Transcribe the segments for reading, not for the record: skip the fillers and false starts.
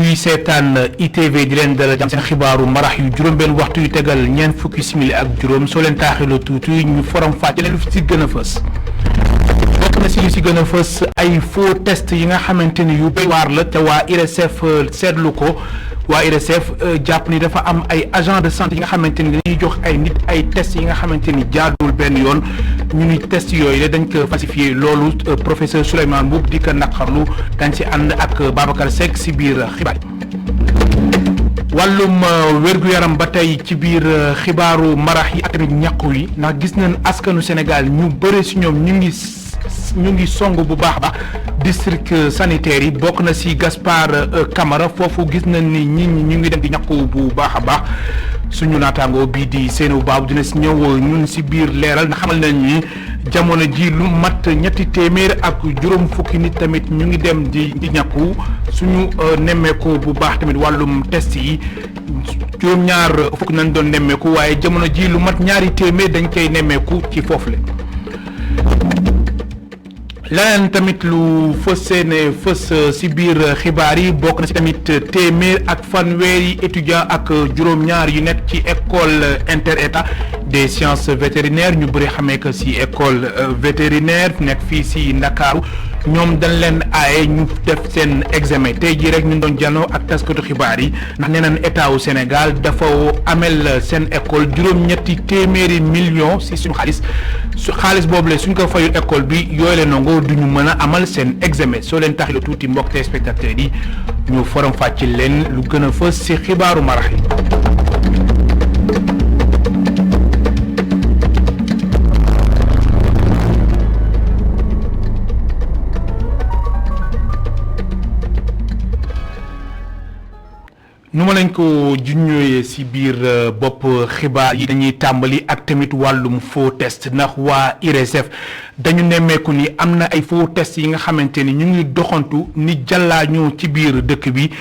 yuy seetaan ITV di leen dalal jàmm seen xibaaru marax yu juróom-benn waxtu yu tegal ñeent fukki simili ak juróom soo leen taaxiloo tuuti ñu forom fàcce leen lu si gën a fës. bokk na si lu si gën a fës ay faux test yi nga xamante ni yu doy waar la te waa IRESSEF seetlu ko. waa IRESSEF jàpp ni dafa am ay agent de santé yi nga xamante ni dañuy jox ay nit ay test yi nga xamante ni jaaduwul benn yoon ñu ni test yooyu dañ ko falsifié loolu professeur Souleymane Mboup di ko naqarlu dañ si ànd ak Babacar Seck si biir xibaar yi. wàllum wér-gu-yaram ba tey ci biir xibaaru marax yi ak tamit ñàkku yi ndax gis nañ askanu Sénégal ñu bëre si ñoom ñu ngi song bu baax a baax district sanitaire yi bokk na si Gaspard Camara foofu gis nañ ni nit ñi ñu ngi dem di ñàkku bu baax a baax suñu naataangoo bii di Seynabou Babou dina si ñëw ñun si biir leeral na xamal nañ ni jamono ji lu mat ñetti téeméer ak juróom fukki nit tamit ñu ngi dem di ñàkku suñu nemmeeku bu baax tamit wàllum test yi juróom-ñaar fukk nañ doon nemmeeku waaye jamono ji lu mat ñaari téeméer dañ koy nemmeeku ci foofu la. leneen tamit lu fës si biir xibaar yi bokk na si tamit téeméer ak fanweeri étudiant ak juróom-ñaar yu nekk ci école interétat des sciences vétérinaires ñu bëri xamee que si école vétérinaire nekk fii si Ndakaaru ñoom dañ leen aaye ñu def seen examen tey jii rek ñu doon janoo ak taskatu xibaar yi ndax nee nañ état wu Sénégal dafa amel seen école juróom-ñetti téeméeri millions si suñu xaalis boobu la suñ ko fayul école bi yooyu la nango duñu mën a amal seen examen soo leen taxilo tuuti mbokk téléspectateurs yi ñu forom fàcc leen lu gën a fës si xibaaru marax yi. nu ma lañ ko junñooyee si biir bopp xibaar yi dañuy tàmbali ak tamit wàllum faux test ndax waa IRESSEF dañu nemmeeku ni am na ay faux test yi nga xamante ni ñu ngi doxantu ni jàllaañoo ci biir dëkk bi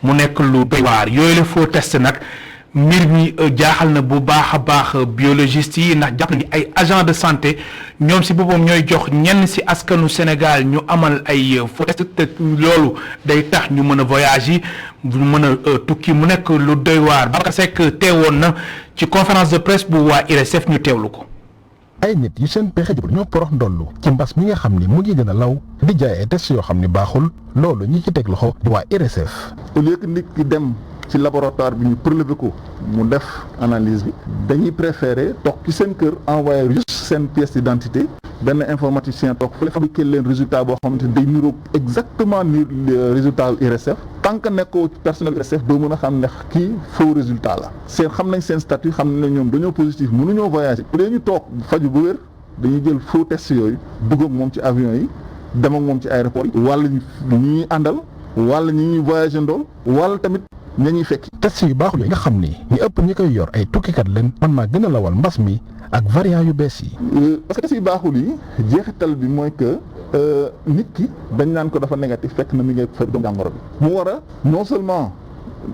mu nekk lu doy waar yooyu la faux test nag mbir mi jaaxal na bu baax a baax biologiste yi ndax jàpp na ni ay agent de santé ñoom si boppam ñooy jox ñenn si askanu Sénégal ñu amal ay faux test te loolu day tax ñu mën a voyage yi ñu mën a tukki mu nekk lu doy waar Babacar Seck teewoon na ci conférence de presse bu waa IRESSEF ñu teewlu ko. ay nit yu seen pexe jublu ñoo porox ndollu ci mbas mi nga xam ni mu ngi gën a law di jaay ay test yoo xam ni baaxul loolu ñi ci teg loxo di waa IRESSEF. au lieu que nit ki dem ci laboratoire bi ñu prélever ko mu def analyse bi dañuy préférer toog ci seen kër envoyer juste seen pièce d'identité benn informaticien toog fële fabriquer leen résultat boo xamante ni day niroog exactement ni résultat IRESSEF tant que nekkoo personnel IRESSEF doo mën a xam ne kii faux résultat la xam nañ seen statut xam nañ ne ñoom dañoo positif mënuñoo voyager bu dee ñu toog faju bu wér dañuy jël faux test yooyu dugg ak moom ci avion yi dem ak moom ci aéroport yi wala ñi ñuy àndal wala ñi ñuy voyager ndool wala tamit ña ñuy fekk. test yu baaxul yi nga xam ni ñi ëpp ñi koy yor ay tukkikat leen man maa gën a lawal mbas mi ak variant yu bees yi. parce que test yu baaxul yi jeexital bi mooy que nit ki dañ naan ko dafa négatif fekk na mi ngi fa doomu jàngoro bi mu war a non seulement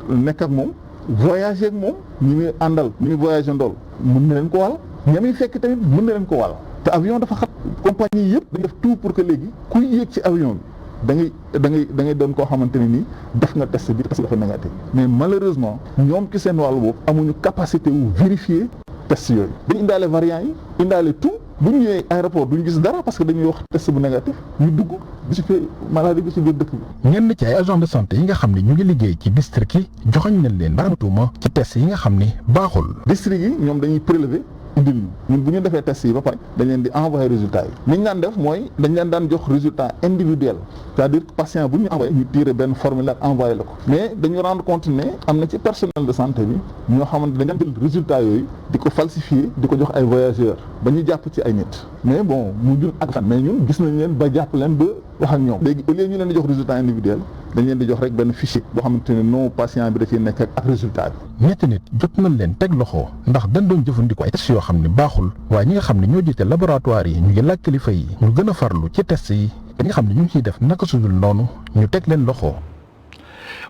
nekk ak moom voyager ak moom ñi muy àndal ñi muy voyager ndool mën na leen ko wàll ña muy fekk tamit mën na leen ko wàll te avion dafa xat compagnie yëpp dañ def tout pour que léegi kuy yéeg ci avion bi da ngay doon koo xamante ne nii def nga test bi test dafa négatif mais malheureusement ñoom ci seen wàllu boobu amuñu capacité wu vérifier test yooyu dañu indaale variant yi indaale tout bu ñu ñëwee aéroport duñu gis dara parce que dañuy wax test bu négatif ñu dugg dissiper maladie bi ci biir dëkk bi. ñenn ci ay agent de santé yi nga xam ne ñu ngi liggéey ci district yi joxoñ nañ leen baramatuuma ci test yi nga xam ni baaxul. district yi ñoom dañuy prélever indil ñun bu ñu defee test yi ba pare dañ leen di envoyer résultat yi li ñu daan def mooy dañ leen daan jox résultat individuel c'est-à-dire patient bu ñu envoyé ñu tiré benn formulaire envoyé la ko mais dañu rendre compte ne am na ci personnel de santé bi ñoo xamante dañ daan jël résultat yooyu di ko falsifier di ko jox ay voyageurs ba ñu jàpp ci ay nit mais bon mu jur ak fan mais ñun gis nañ leen ba jàpp leen ba wax ak ñoom léegi au lieu ñu leen di jox résultat individuel dañ leen di jox rek benn fichier boo xamante ne non patient bi da ciy nekk ak résultat bi. ñetti nit jot nañ leen teg loxo ndax dañ doon jëfandikoo ay test yoo xam ne baaxul waaye ñi nga xam ne ñoo jiite laboratoire yi ñu ngi laaj kilifa yi ñu gën a farlu ci test yi te nga xam ne ñu ngi ciy def naka sudul noonu ñu teg leen loxo.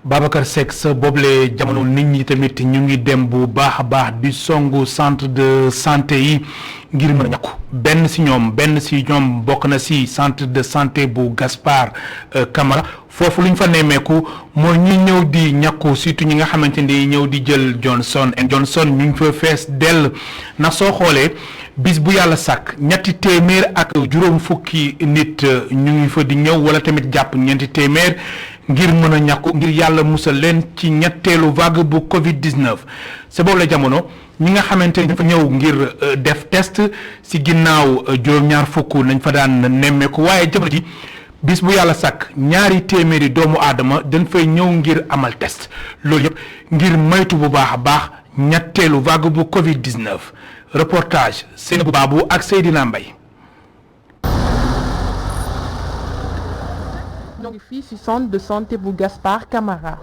Babacar Seck sa boobule jamono nit ñi tamit ñu ngi dem bu baax a baax di songu centre de santé yi ngir mën a ñàkku benn si ñoom bokk na si centre de santé bu Gaspard Camara foofu lu ñu fa nemmeeku mooy ñi ñëw di ñàkku surtout ñi nga xamante ni ñëw di jël Johnson ñu ngi fa fees dell ndax soo xoolee bis bu yàlla sàkk ñetti téeméer ak juróom fukki nit ñu ngi fa di ñëw wala tamit jàpp ñeenti téeméer ngir mën a ñàkku ngir yàlla musal leen ci ñetteelu vague bu Covid-19 c'est boobu la jamono ñi nga xamante ni dafa ñëw ngir def test si ginnaaw juróom-ñaar fukk nañ fa daan nemmeeku waaye jamono ji bis bu yàlla sàkk ñaari téeméeri doomu aadama dañ fay ñëw ngir amal test loolu yëpp ngir moytu bu baax a baax ñetteelu vague bu Covid-19 reportage Seynabou Babou ak Seydina Mbaye. ñoo ngi fii ci centre de santé bu Gaspard Camara.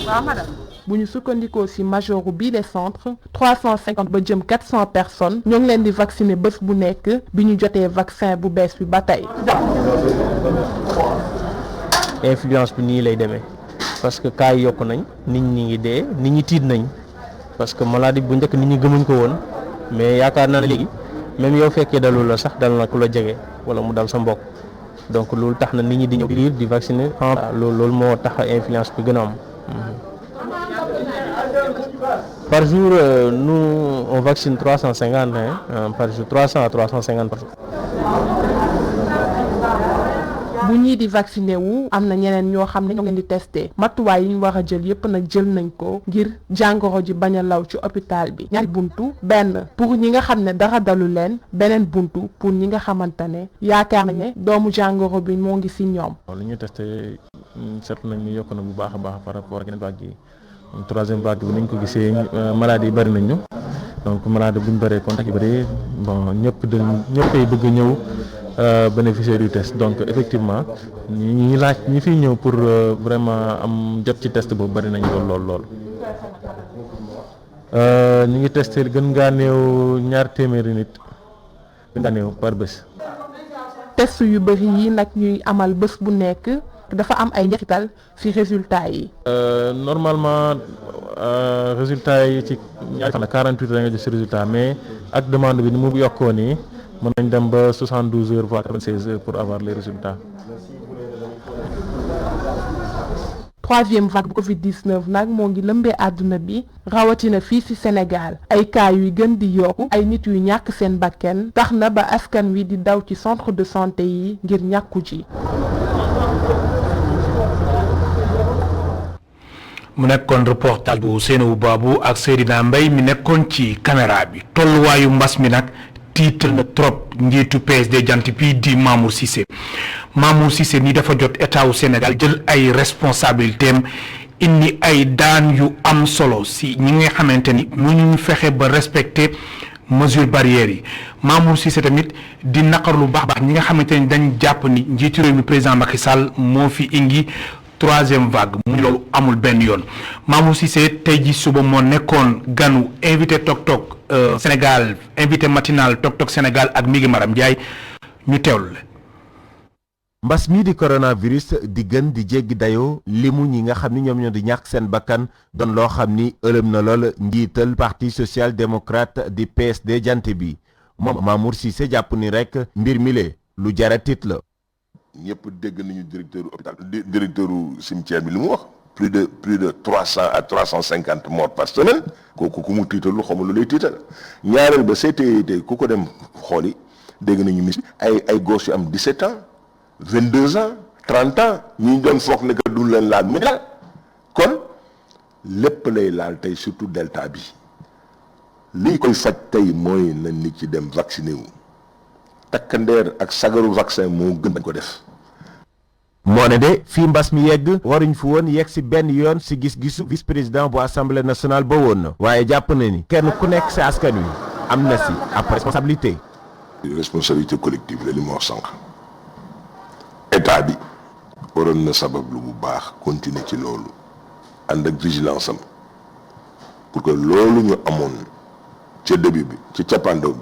waaw madame. bu ñu sukkandikoo ci majoru bii les centres 350 ba jëm 400 personnes ñoo ngi leen di vacciner bés bu nekk bi ñu jotee vaccin bu bees bi ba tey. influence bi nii lay demee parce que cas yi yokku nañ nit ñi ngi dee nit ñi tiit nañ parce que maladie bu njëkk nit ñi gëmuñ ko woon mais yaakaar naa ne léegi même yow fekkee dalul la sax dal na ku la jege wala mu dal sa mbokk donc loolu tax na nit ñi di ñëw biir di vacciner loolu moo tax influence bi gën a am. Par jour, nous, on vaccine 350 par jour, 300 à 350 par jour. bu ñii di vacciné wu am na ñeneen ñoo xam ne ñoo leen di testé matuwaay yi ñu war a jël yépp nag jël nañ ko ngir jàngoro ji bañ a law ci hôpital bi ñaari buntu benn pour ñi nga xam ne dara dalu leen beneen buntu pour ñi nga xamante ne yaakaar nañ ne doomu jàngoro bi moo ngi ci ñoom. li ñu testé seetlu nañ ni yokk na bu baax a baax par rapport ak yeneen vague yi troisième vague bi nañ ko gisee maladie yi bari nañ ñu donc maladie bu ñu bëree contact yi bëri bon ñëppay bëgg ñëw. Bénéficiaire du test donc effectivement ñi laaj ñi fiy ñëw pour vraiment am jot ci test boobu bari nañ lool ñu ngi testé gën ngaa néew ñaar téeméeri nit gën ngaa néew par bés. test yu bëri yi nag ñuy amal bés bu nekk dafa am ay njeexital ci résultat yi. Normalement résultat yi ci ñaari fan la 48 da nga gis résultat mais ak demande bi ni mu yokkoo nii. mën nañ dem ba 72 heures voire 96 heures pour avoir les résultats. troisième vague bu Covid-19 nag moo ngi lëmbee àdduna bi rawatina fii ci Sénégal ay cas yuy gën di yokku ay nit yu ñàkk seen bakken tax na ba askan wi di daw ci centre de santé yi ngir ñàkku ji. mu nekkoon reportage bu Seynabou Babou ak Seydina Mbaye mi nekkoon ci caméra bi tolluwaayu mbas mi nag. tiital na trop njiitu PSD jant bi di Mamour Cissé ni dafa jot état wu Sénégal jël ay responsabilitéem indi ay daan yu am solo si ñi nga xamante ni mu ñu fexe ba respecter mesures barrières yi Mamour Cissé tamit di naqar lu baax ñi nga xamante ni dañ jàpp ni njiitu réew mi président Macky Sall moo fi indi troisième vague mu loolu amul benn yoon Mamour Cissé tey ji suba moo nekkoon ganu invité Tok Tok Sénégal invité matinal Tok Tok Sénégal ak mi ngi Maram Ndiaye ñu teewlu la. mbas mii di coronavirus di gën di jéggi dayoo limu ñi nga xam ni ñoom ñoo di ñàkk seen bakkan doon loo xam ni ëlëm na lool njiital parti social démocrate di PSD jant bi moom Mamour Cissé jàpp ni rek mbir mi le lu jara tiit la. ñëpp dégg nañu directeur cimetière bi li mu wax plus de 300 à 350 morts par semaine kooku ku mu tiitalu xaw ma lu lay tiital ñaareel ba CTT ku ko dem xooli dégg nañu mis ay gosses yu am 17 ans 22 ans 30 ans ñi doon foog ne que duñ leen laal mu laal kon lépp lay laal tey surtout delta bi li koy faj tey mooy na nit ci dem vacciné wu takkandeer ak sagaru vaccin moo gën dañ ko def. moo ne de fii mbas mi yegg waruñ fi woon yegg si benn yoon si gis-gisu vice président bu assemblée nationale ba woon na waaye jàpp na ni kenn ku nekk si askan wi am na si ab responsabilité. responsabilité collective la li ma wax sànq état bi waroon na sabab lu bu baax continuer ci loolu ànd ak vigilance am pour que loolu ñu amoon ca début bi ca cappaandaw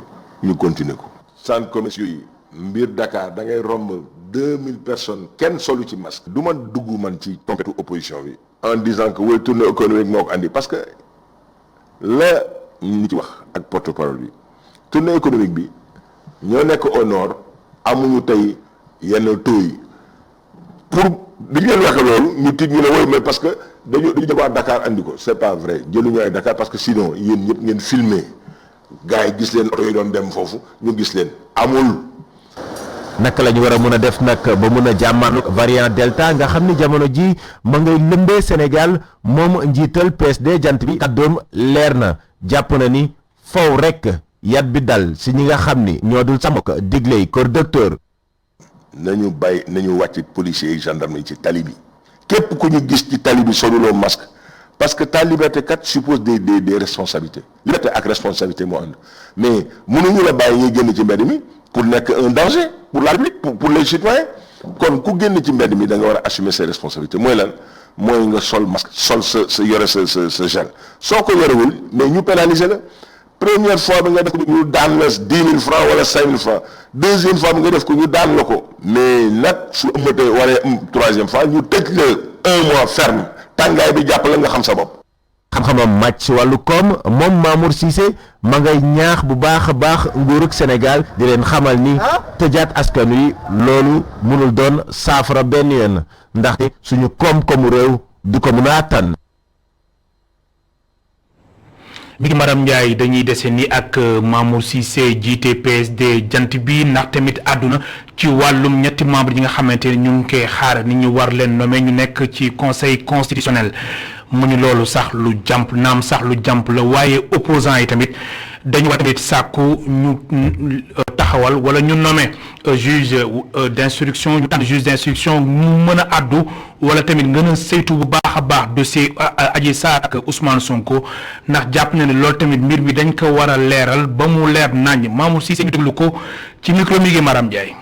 bi ñu continuer ko. centre commerciaux yi mbir Dakar da ngay romb 2000 personnes kenn solu ci masque. du ma dugg man ci compétu opposition bi en disant que woy tournée économique moo ko andi parce que la ñu ci wax ak porte-parole bi tournée économique bi ñoo nekk au nord amuñu tey yenn taux yi pour di ngeen waxee loolu ñu tiit ñu ne woy mais parce que dañu jëwaat Dakar andi ko c'est pas vrai jëluñu ay Dakar parce que sinon yéen ñëpp ngeen filmer gars yi gis leen oto yi doon dem foofu ñu gis leen amul. naka la ñu war a mën a def nag ba mën a jàmmaarlu variant delta nga xam ni jamono ji ma ngay lëmbee Sénégal moom njiital PSD jant bi kàddoom leer na jàpp na ni faw rek yat bi dal si ñi nga xam ni ñoo dul sàmm ko digley kër docteur. nañu bàyyi nañu wàcc policiers yi gendarme yi ci tali bi képp ku ñu gis ci tali bi soluloo masque parce que ta liberté kat suppose des responsabilités liberté ak responsabilité moo ànd mais mënuñu la bàyyi ñuy génn ci mbedd mi pour nekk un danger pour la République pour les citoyens kon ku génn ci mbedd mi da nga war a assumer ses responsabilités mooy lan mooy nga sol masque sol sa yore sa gel soo ko yorewul mais ñu pénaliser la première fois bi nga def ko ñu daan la 10 000 francs wala 5 000 francs deuxième fois bi nga def ko ñu daan la ko mais nag su ëmmatee waree troisième fois ñu tëj la 1 mois ferme tàngaay bi jàpp la nga xam sa bopp. xam-xamam màcc ci wàllu koom moom Mamour Cissé ma ngay ñaax bu baax a baax nguurug Sénégal di leen xamal ni tëjaat askan wi loolu mënul doon saafara benn yoon ndaxte suñu koom-koomu réew du ko mën a attan. mi ngi madame Ndiaye dañuy dese ni ak Mamour Cissé jiite PSD jant bi ndax tamit àdduna ci wàllum ñetti membre yi nga xamante ne ñu ngi koy xaar ni ñu war leen nommer ñu nekk ci conseil constitutionnel mu ni loolu sax lu jàmp naam sax lu jàmp la waaye opposants yi tamit dañu war tamit sàkku ñu taxawal wala ñu nommer juge d'instruction ñu tànn juge d'instruction mu mën a addu wala tamit gën a saytu bu baax a baax dossier Adji Sarr ak Ousmane Sonko ndax jàpp na ne loolu tamit mbir mi dañ ko war a leeral ba mu leer naññ Mamour Cissé ñu déglu ko ci micro mi ngi Maram Ndiaye.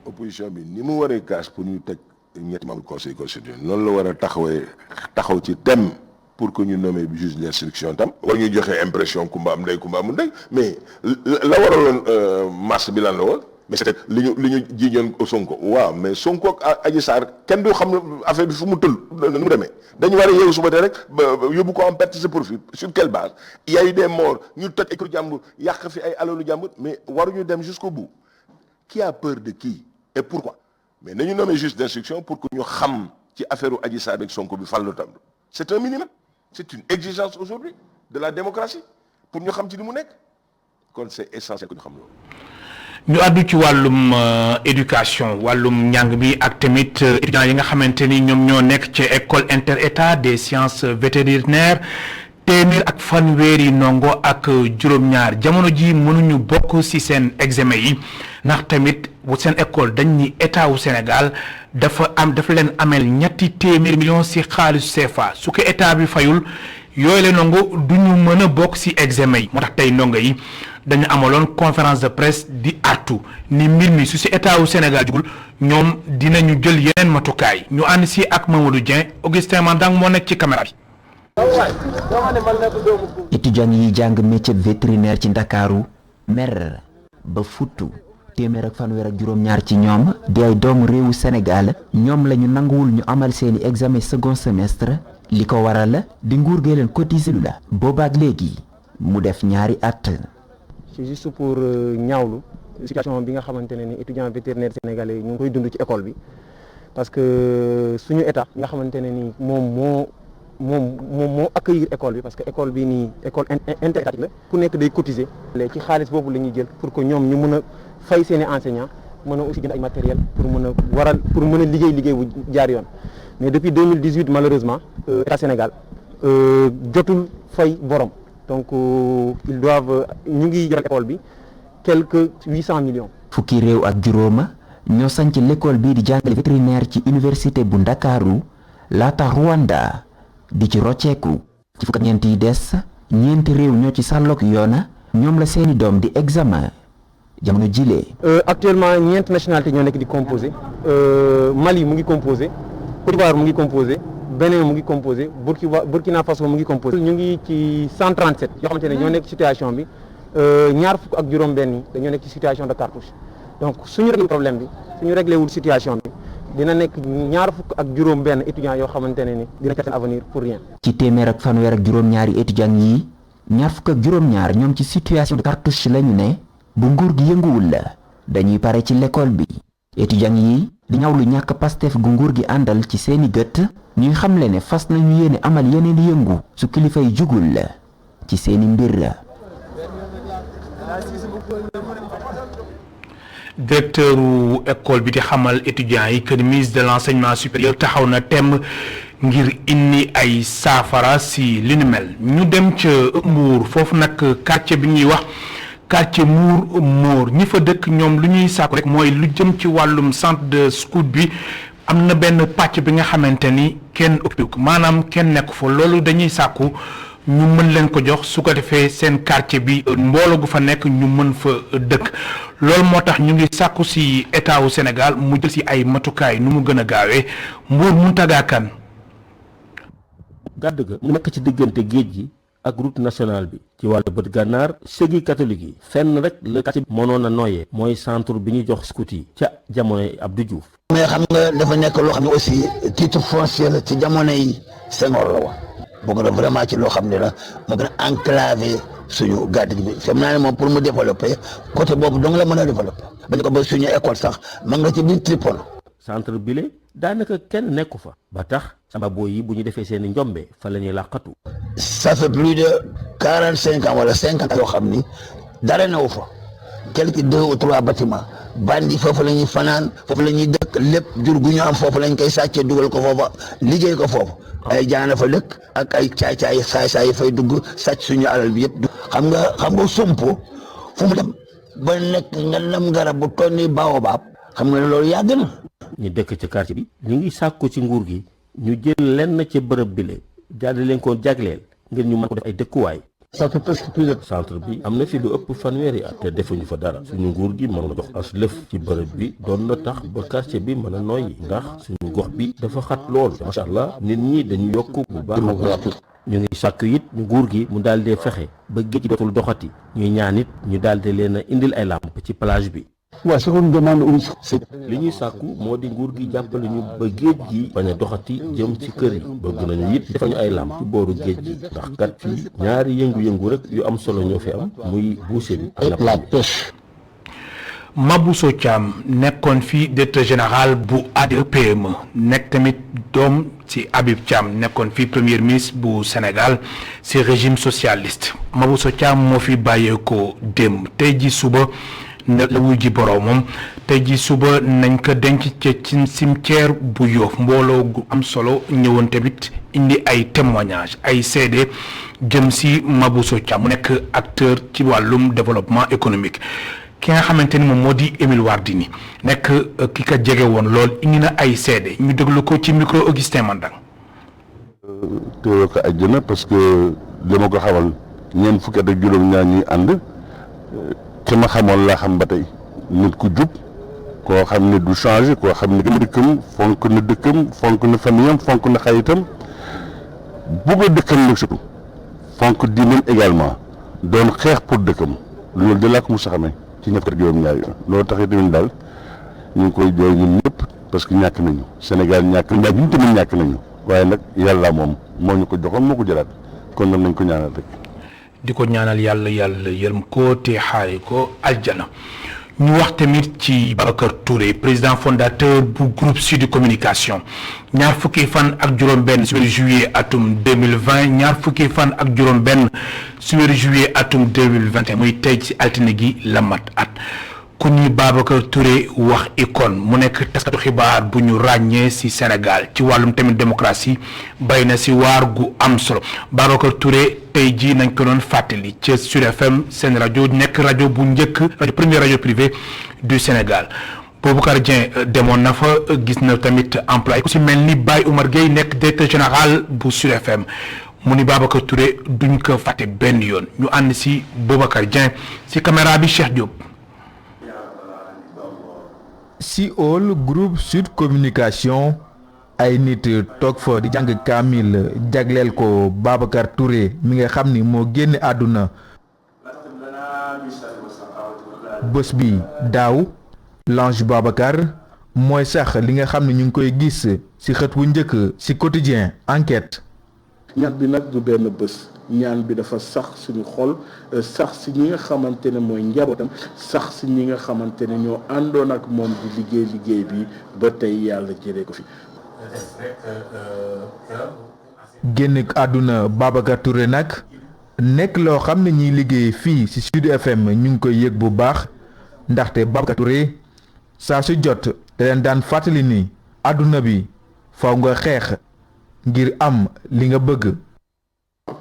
opposition bi ni mu waree kaas pour ñu teg ñetti membre conseil constitutionnel noonu la war a taxaw ci thème pour que ñu nommer juge d'instruction tam war ñu joxe impression kumba am ndey kumba amul ndey mais la waraloon mars bi lan la woon mais c'était li ñu jiiñoon Sonko waaw mais Sonko ak Adji Sarr kenn du xam affaire bi fu mu tëll nu mu demee dañu war a yeewu suba tey rek yóbbu ko en perte de profit sur quelle base il y a eu des morts ñu toj ay kër jàmbur yàq fi ay alalu jàmbur mais waruñu dem jusqu'au bout qui a peur de qui et pourquoi mais nañu nommer juge d'instruction pour que ñu xam ci affaire u Adji Sarr ak Sonko bi fan la tam c'est un minimum c'est une exigence aujourd'hui de la démocratie pour ñu xam ci li mu nekk kon c'est essentiel que ñu xam loolu. ñu àddu ci wàllum éducation wàllum njàng bi ak tamit étudiants yi nga xamante ni ñoom ñoo nekk ci école inter-état des sciences vétérinaires téeméer ak fanweeri ndongo ak juróom-ñaar jamono ji mënuñu bokk ci seen examen yi ndax tamit seen école dañ ni état wu Sénégal dafa leen amel ñetti téeméer millions ci xaalis CFA su ko état bi fayul yooyu la ndongo du ñu mën a bokk ci examen yi moo tax tey ndongo yi dañu amaloon conférence de presse di artu ni mbir mi su ci état wu Sénégal jugul ñoom dinañu jël yeneen matukaay ñu ànd ci ak Mamadou Dieng Augustin Mandang moo nekk ci caméra bi. étudiants yi jàng métier vétérinaire ci Ndakaaru mer ba futtu téeméer ak fanweer ak juróom-ñaar ci ñoom di ay doomu réewu Sénégal ñoom la ñu nanguwul ñu amal seeni examen second semestre li ko waral di nguur gee leen cotiser la boobaak léegi mu def ñaari at. c'est juste pour ñaawlu situation bi nga xamante ne ni étudiants vétérinaires sénégalais yi ñu ngi koy dund ci école bi parce que suñu état nga xamante ne ni moom moo accueillir école bi parce que école bi nii école inter-étatique la ku nekk day cotiser ci xaalis boobu la ñuy jël pour que ñoom ñu mën a fay seeni enseignants mën a aussi jënd ay matériel pour mën a liggéey bu jaar yoon mais depuis 2018 malheureusement état Sénégal jotul fay borom donc ils doivent ñu ngi yoral école bi quelque 800 millions. fukki réew ak juróoma ñoo sanc l'école bii di jàngale vétérinaire ci université bu Ndakaaru laata Rwanda di ci rocceeku ci fukk ak ñeent yi des ñeenti réew ñoo ci sàlloog yoona ñoom la seeni doom di examen jamono jile. actuellement ñeent nationalité ñoo nekk di composé Mali mu ngi composé Côte d'Ivoire mu ngi composé Bénin mu ngi composé Burkina Faso mu ngi composé. ñu ngi ci 137 yoo xamante ne ñoo nekk situation bi ñaar fukk ak juróom-benn yi dañoo nekk ci situation de cartouche donc suñu réglé problème bi suñu réglé wul situation bi dina nekk ñaar fukk ak juróom-benn étudiants yoo xamante ne ni dina seen avenir pour rien. ci téeméer ak fanweer ak juróom-ñaari étudiants yi ñaar fukk ak juróom-ñaar ñoom ci situation de cartouche lañu ne bu nguur gi yënguwul la dañuy pare ci l'école bi. étudiants yi di ñawlu ñàkk Pastef gu nguur gi àndal ci seeni gët ñuy xamle ne fas nañu yéene amal yeneen yëngu su kilifa yi jugul la ci seeni mbir la. directeur école bi di xamal étudiants yi que ministre de l'enseignement supérieur taxaw na temm ngir indi ay saafara si li nu mel. ñu dem ca Mbour foofu nag quartier bi ñuy wax quartier Mbour ñi fa dëkk ñoom lu ñuy sàkku rek mooy lu jëm ci wàllum centre de scout bi am na benn pàcc bi nga xamante ni kenn occupé ko maanaam kenn nekk fa loolu dañuy sàkku ñu mën leen ko jox su ko defee seen quartier bi mbooloo gu fa nekk ñu mën fa dëkk loolu moo tax ñu ngi sàkku si état wu Sénégal mu jël si ay matukaay nu mu gën a gaawee Mbour Mountaga Kane. gàdd ga mu nekk ci diggante géej gi ak route nationale bi ci wàllu bët gànnaar sëgi catholique yi fenn rek la quartier bi mënoon a noyyee mooy centre bi ñu jox scout yi ca jamonoy Abdou Diouf. mais xam nga dafa nekk loo xam ne aussi titre foncier la ci jamono yi Senghor la woon bokk na vraiment ci loo xam ne la moo gën a enclavé suñu gàdd gi bi xam naa ne moom pour mu développer côté boobu dong la mën a développer bañ ko ba suñu école sax ma nga ci biir Tripoli. centre bile daanaka kenn nekku fa ba tax samba booy yi bu ñu defee seen i njombe fa la ñuy làqatu. ça fait plus de 45 ans wala 50 ans yoo xam ni dara newu fa quelques 2 ou 3 bâtiments bandi foofu la ñuy fanaan foofu la ñuy dëkk lépp jur gu ñu am foofu lañ koy sàccee dugal ko foofa liggéey ko foofu ay jaana fa lëkk ak ay caay-caay saay-saay yi fay dugg sàcc suñu alal bi yëpp. xam nga sumpo fu mu dem ba nekk nga nam garab bu toll ni baobab xam nga ne loolu yàgg na. ñu dëkk ci quartier bi ñu ngi sàkku ci nguur gi ñu jël lenn ci bërëb bi la daal di leen ko jagleel ngir ñu mën ko def ay dëkkuwaay. ça fait presque plus de. centre bi am na fi lu ëpp fanweeri at te defuñu fa dara suñu nguur gi mën na jox as lëf ci bërëb bi doon na tax ba quartier bi mën a noyyi ndax suñu gox bi dafa xat lool macha allah nit ñi dañu yokk bu baax ñu ngi sàkk it ñu nguur gi mu daal dee fexe ba géej gi dootul doxati ñuy ñaan it ñu daal di leen a indil ay làmp ci plage bi. waaw ce qu'on demande li ñuy sàkku moo di nguur gi jàppale ñu ba géej gi bañ a doxati jëm ci kër yi bëgg nañu it defal ñu ay làmp ci booru géej gi ndax kat fii ñaari yëngu-yëngu rek yu am solo ñoo fi am muy boucher bi ak la pêche. Mabousso Thiam nekkoon fii directeur général bu ADPME nekk tamit doom ci Habib Thiam nekkoon fii premier ministre bu Sénégal ci régime socialiste Mabousso Thiam moo fi bàyyeekoo démb tey ji suba ne la wuy ji boroomam tey ji suba nañ ko denc ci cimetière bu Yoff mbooloo gu am solo ñëwoon tamit indi ay témoignages ay seede jëm ci Mabousso Thiam mu nekk acteur ci wàllum développement économique ki nga xamante ni moom moo di Émile Wardini nekk ki ka jege woon lool indi na ay seede ñu déglu ko ci micro Augustin Mandang. teewoo ko àjjana parce que li ma ko xamal ñeent fukki at ak juróom-ñaar ñuy ànd ki ma xamoon laa xam ba tey nit ku jub koo xam ne du changé koo xam ne dëkkam fonk na dëkkam fonk na famiyam fonk na xaritam bëgg a dëkkam nag surtout fonk diinam également doon xeex pour dëkkam loolu de laa ko mos a xamee ci ñëpp kat juróom-ñaar yoon loolu tax tamit daal ñu ngi koy jooy ñun ñëpp parce que ñàkk nañu Sénégal ñàkk nañu ñun tamit ñàkk nañu waaye nag yàlla moom moo ñu ko joxoon moo ko jëlaat kon nag nañ ko ñaanal rek. di ko ñaanal yàlla yërëm ko te xaare ko aljana ñu wax tamit ci Babacar Touré président fondateur bu groupe Sud Communication ñaar fukki fan ak juróom-benn ci weeru juillet atum 2020 ñaar fukki fan ak juróom-benn ci weeru juillet atum 2021 muy tey ci altine gi la mat at ku ñuy Babacar Touré wax icône mu nekk taskatu xibaar bu ñu ràññee ci Sénégal ci wàllum tamit démocratie bay na ci waar gu am solo Babacar Touré tey jii nañ ko doon fàttali ci Sud FM seen rajo nekk rajo bu njëkk rajo premier rajo privé du Sénégal Boubacar Dieng demoon na fa gis na tamit emploi ku ci mel ni Baye Oumar Gueye nekk directeur général bu Sud FM mu ni Babacar Touré duñ ko fàtte benn yoon ñu ànd ci Boubacar Dieng ci caméra bi Cheikh Diop. si hall groupe Sud Communication ay nit toog fa di jàng kaamil jagleel ko Babacar Touré mi nga xam ni moo génne àdduna bés bi daaw Lange Babacar mooy sax li nga xam ne ñu ngi koy gis ci xët wu njëkk ci quotidien enquête. ñaan bi nag du benn bés ñaan bi dafa sax suñu xol sax ci ñi nga xamante ne mooy njabootam sax ci ñi nga xamante ne ñoo àndoon ak moom di liggéey bi ba tey yàlla jëlee ko fi. génn àdduna Babacar Touré nag nekk loo xam ne ñiy liggéey fii ci Sud FM ñu ngi koy yëg bu baax ndaxte Babacar Touré saa su jot te leen daan fàttali ni àdduna bi faw nga xeex ngir am li nga bëgg.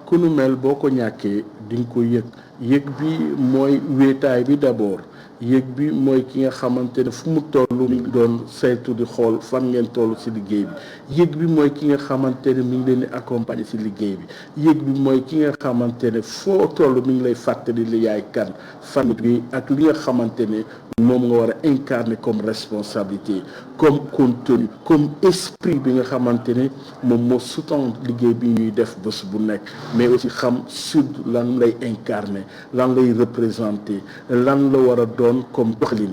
ku nu mel boo ko ñàkkee di nga ko yëg bi mooy wéetaay bi d'abord yëg bi mooy ki nga xamante ne fu mu toll mi ngi doon saytu di xool fan ngeen toll ci liggéey bi yëg bi mooy ki nga xamante ne mi ngi leen di accompagner ci liggéey bi yëg bi mooy ki nga xamante ne foo toll mi ngi lay fàttali li yaay kan fan bi ak li nga xamante ne moom nga war a incarner comme responsabilité comme contenu comme esprit bi nga xamante ne moom moo sous-tend liggéey bi ñuy def bés bu nekk mais aussi xam Sud lan lay incarner lan lay représenter lan la war a doon comme doxalin.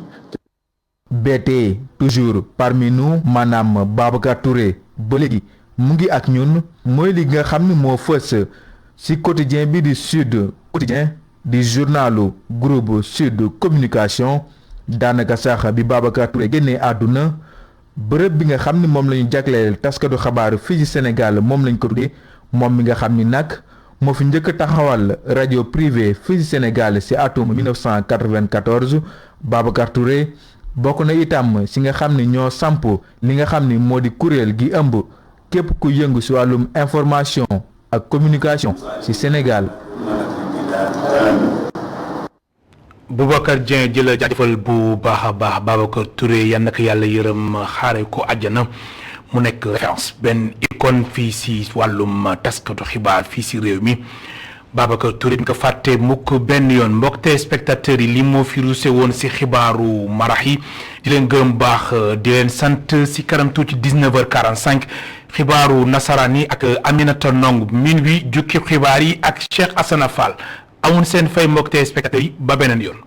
BT toujours parmi nous maanaam Babacar Touré ba léegi mu ngi ak ñun mooy li nga xam ne moo fës ci quotidien bi di Sud Quotidien di journalu groupe Sud Communication. daanaka sax bi Babacar Touré génnee àdduna bërëb bi nga xam ni moom la ñu jagleel taskatu xabaar fii ci Sénégal moom lañ ko tuddee moom mi nga xam ni nag moo fi njëkk a taxawal rajo privé fii ci Sénégal ci atum 1994 Babacar Touré bokk na itam ci nga xam ni ñoo samp li nga xam ni moo di kuréel gi ëmb képp ku yëngu ci wàllum information ak communication ci Sénégal. Boubacar Dieng jëla jaajëfal bu baax a baax Babacar Touré yal na ko yàlla yërëm xaare ko àjjana mu nekk référence benn icône fii si wàllum taskatu xibaar fii si réew mi Babacar Touré nga fàtte mukk benn yoon mbokk téléspectateurs yi li moo fi ruuse woon si xibaaru marax yi di leen gërëm baax di leen sant si kanam tuuti 19h45 xibaaru nasaraan yi ak Aminata Ndong minuit jukki xibaar yi ak Cheikh Assana Fall amun seen fay mbokk téléspectateurs yi ba beneen yoon.